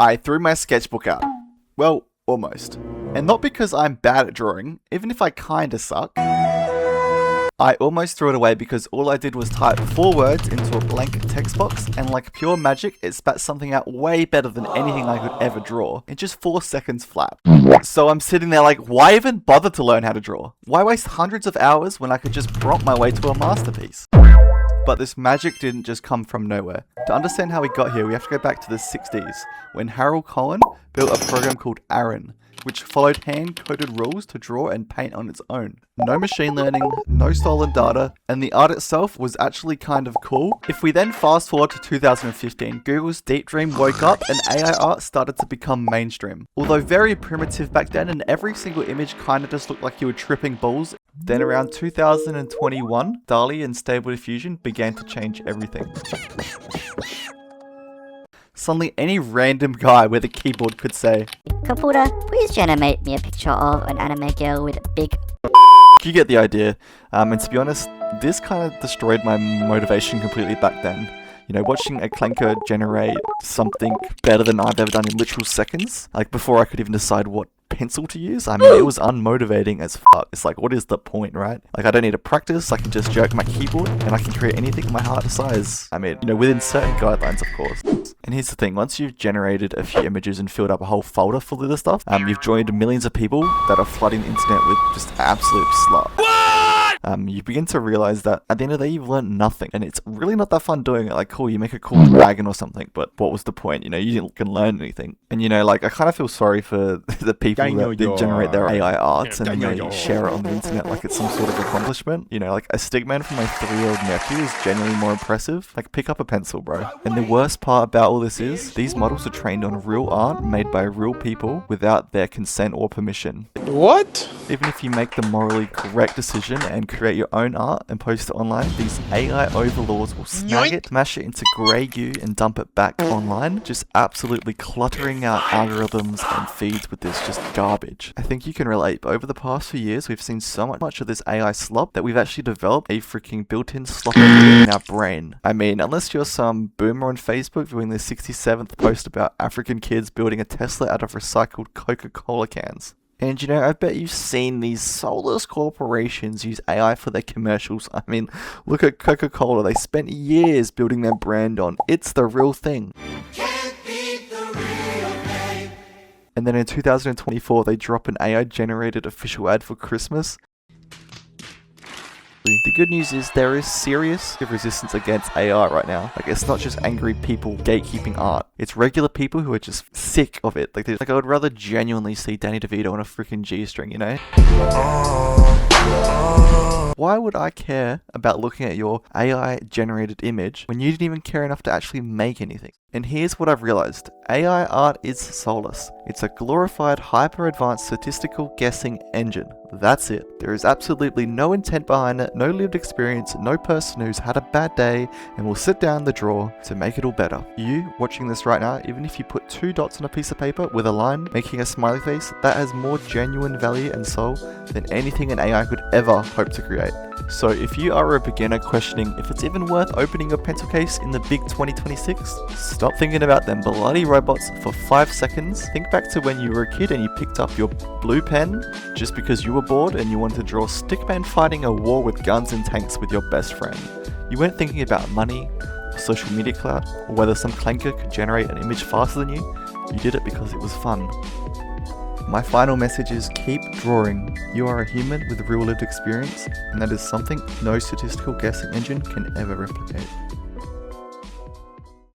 I threw my sketchbook out. Well, almost. And not because I'm bad at drawing, even if I kinda suck. I almost threw it away because all I did was type 4 words into a blank text box, and like pure magic, it spat something out way better than anything I could ever draw in just 4 seconds flat. So I'm sitting there like, why even bother to learn how to draw? Why waste hundreds of hours when I could just prompt my way to a masterpiece? But this magic didn't just come from nowhere. To understand how we got here, we have to go back to the 60s, when Cohen built a program called Aaron, which followed hand-coded rules to draw and paint on its own. No machine learning, no stolen data, and the art itself was actually kind of cool. If we then fast forward to 2015, Google's deepdream woke up and AI art started to become mainstream. Although very primitive back then, and every single image kinda just looked like you were tripping balls, then around 2021, DALL-E and Stable Diffusion began to change everything. Suddenly, any random guy with a keyboard could say, "Computer, please generate me a picture of an anime girl with big..." You get the idea. And to be honest, this kind of destroyed my motivation completely back then. You know, watching a Clanker generate something better than I've ever done in literal seconds, like before I could even decide what pencil to use, I mean, it was unmotivating as fuck. It's like, what is the point, right? Like, I don't need to practice, I can just jerk my keyboard, and I can create anything my heart desires. I mean, you know, within certain guidelines, of course. And here's the thing, once you've generated a few images and filled up a whole folder full of this stuff, you've joined millions of people that are flooding the internet with just absolute slop. You begin to realize that at the end of the day, you've learned nothing, and it's really not that fun doing it. Like, cool, you make a cool dragon or something, but what was the point? You know, you didn't learn anything. And you know, like, I kind of feel sorry for the people that did generate their AI art and they share it on the internet like it's some sort of accomplishment. You know, like, a stickman from my 3-year-old nephew is genuinely more impressive. Like, pick up a pencil, bro. And the worst part about all this is, these models are trained on real art made by real people without their consent or permission. What? Even if you make the morally correct decision and create your own art and post it online, these AI overlords will snag it, mash it into grey goo and dump it back online, just absolutely cluttering out algorithms and feeds with this just garbage. I think you can relate, but over the past few years we've seen so much of this AI slop that we've actually developed a freaking built-in slop in our brain. I mean, unless you're some boomer on Facebook doing the 67th post about African kids building a Tesla out of recycled Coca-Cola cans. And you know, I bet you've seen these soulless corporations use AI for their commercials. I mean, look at Coca-Cola. They spent years building their brand on "It's the real thing." Can't beat the real thing. And then in 2024, they drop an AI-generated official ad for Christmas. The good news is there is serious resistance against AI right now. Like, it's not just angry people gatekeeping art. It's regular people who are just sick of it. Like I would rather genuinely see Danny DeVito on a freaking G-string, you know? Why would I care about looking at your AI-generated image when you didn't even care enough to actually make anything? And here's what I've realized. AI art is soulless. It's a glorified, hyper-advanced statistical guessing engine. That's it. There is absolutely no intent behind it, no lived experience, no person who's had a bad day and will sit down the drawer to make it all better. You, watching this right now, even if you put 2 dots on a piece of paper with a line making a smiley face, that has more genuine value and soul than anything an AI could ever hope to create. So if you are a beginner questioning if it's even worth opening your pencil case in the big 2026, stop thinking about them bloody robots for 5 seconds. Think back to when you were a kid and you picked up your blue pen just because you were bored and you wanted to draw stickman fighting a war with guns and tanks with your best friend. You weren't thinking about money, or social media clout, or whether some Clanker could generate an image faster than you. You did it because it was fun. My final message is keep drawing. You are a human with real lived experience, and that is something no statistical guessing engine can ever replicate.